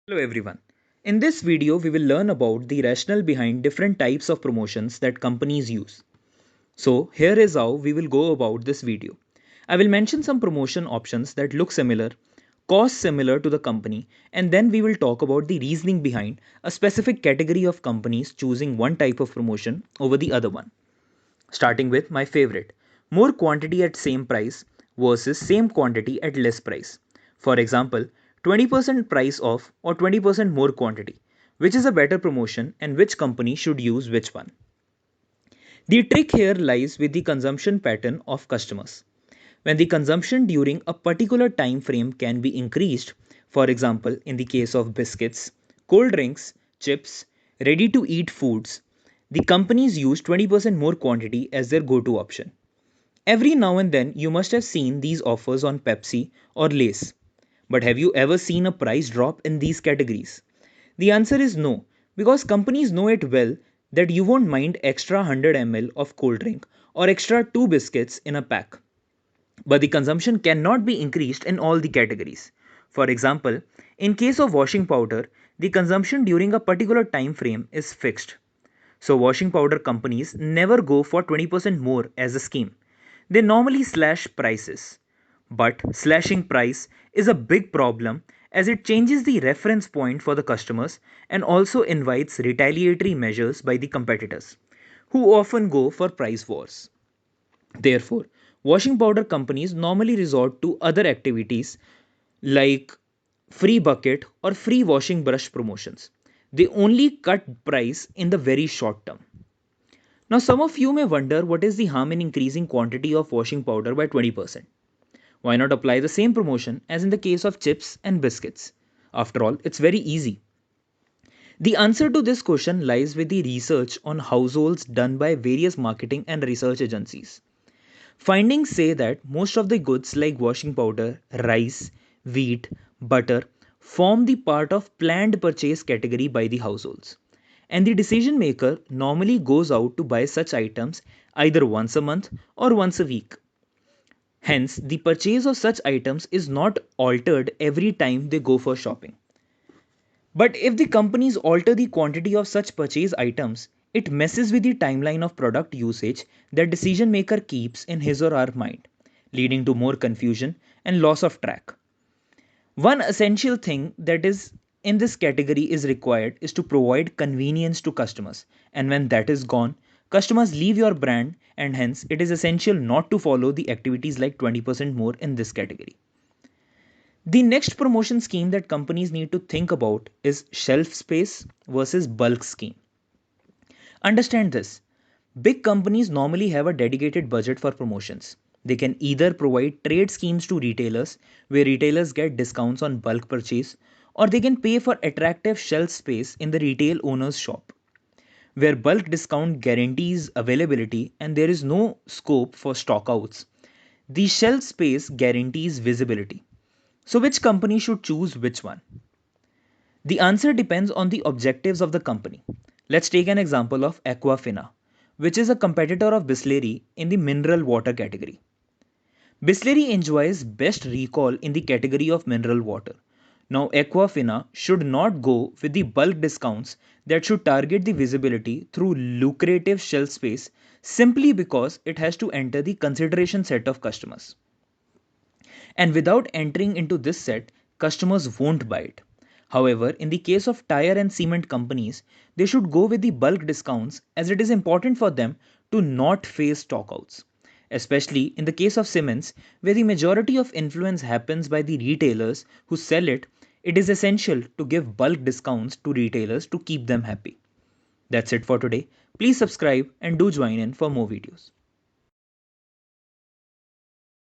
Hello everyone. In this video, we will learn about the rationale behind different types of promotions that companies use. So here is how we will go about this video. I will mention some promotion options that look similar, cost similar to the company, and then we will talk about the reasoning behind a specific category of companies choosing one type of promotion over the other one. Starting with my favorite, more quantity at same price versus same quantity at less price. For example, 20% price off or 20% more quantity. Which is a better promotion and which company should use which one? The trick here lies with the consumption pattern of customers. When the consumption during a particular time frame can be increased, for example, in the case of biscuits, cold drinks, chips, ready to eat foods, the companies use 20% more quantity as their go to option. Every now and then you must have seen these offers on Pepsi or Lay's. But have you ever seen a price drop in these categories? The answer is no, because companies know it well that you won't mind extra 100 ml of cold drink or extra 2 biscuits in a pack. But the consumption cannot be increased in all the categories. For example, in case of washing powder, the consumption during a particular time frame is fixed. So washing powder companies never go for 20% more as a scheme. They normally slash prices. But slashing price is a big problem as it changes the reference point for the customers and also invites retaliatory measures by the competitors, who often go for price wars. Therefore, washing powder companies normally resort to other activities like free bucket or free washing brush promotions. They only cut price in the very short term. Now, some of you may wonder what is the harm in increasing quantity of washing powder by 20%. Why not apply the same promotion as in the case of chips and biscuits? After all, it's very easy. The answer to this question lies with the research on households done by various marketing and research agencies. Findings say that most of the goods like washing powder, rice, wheat, butter form the part of planned purchase category by the households. And the decision maker normally goes out to buy such items either once a month or once a week. Hence, the purchase of such items is not altered every time they go for shopping. But if the companies alter the quantity of such purchase items, it messes with the timeline of product usage that decision maker keeps in his or her mind, leading to more confusion and loss of track. One essential thing that is in this category is required is to provide convenience to customers. And when that is gone, customers leave your brand and hence it is essential not to follow the activities like 20% more in this category. The next promotion scheme that companies need to think about is shelf space versus bulk scheme. Understand this. Big companies normally have a dedicated budget for promotions. They can either provide trade schemes to retailers where retailers get discounts on bulk purchase, or they can pay for attractive shelf space in the retail owner's shop where bulk discount guarantees availability and there is no scope for stockouts. The shelf space guarantees visibility. So, which company should choose which one? The answer depends on the objectives of the company. Let's take an example of Aquafina, which is a competitor of Bisleri in the mineral water category. Bisleri enjoys best recall in the category of mineral water. Now, Aquafina should not go with the bulk discounts that should target the visibility through lucrative shelf space simply because it has to enter the consideration set of customers. And without entering into this set, customers won't buy it. However, in the case of tire and cement companies, they should go with the bulk discounts as it is important for them to not face stockouts. Especially in the case of cements, where the majority of influence happens by the retailers who sell it, it is essential to give bulk discounts to retailers to keep them happy. That's it for today. Please subscribe and do join in for more videos.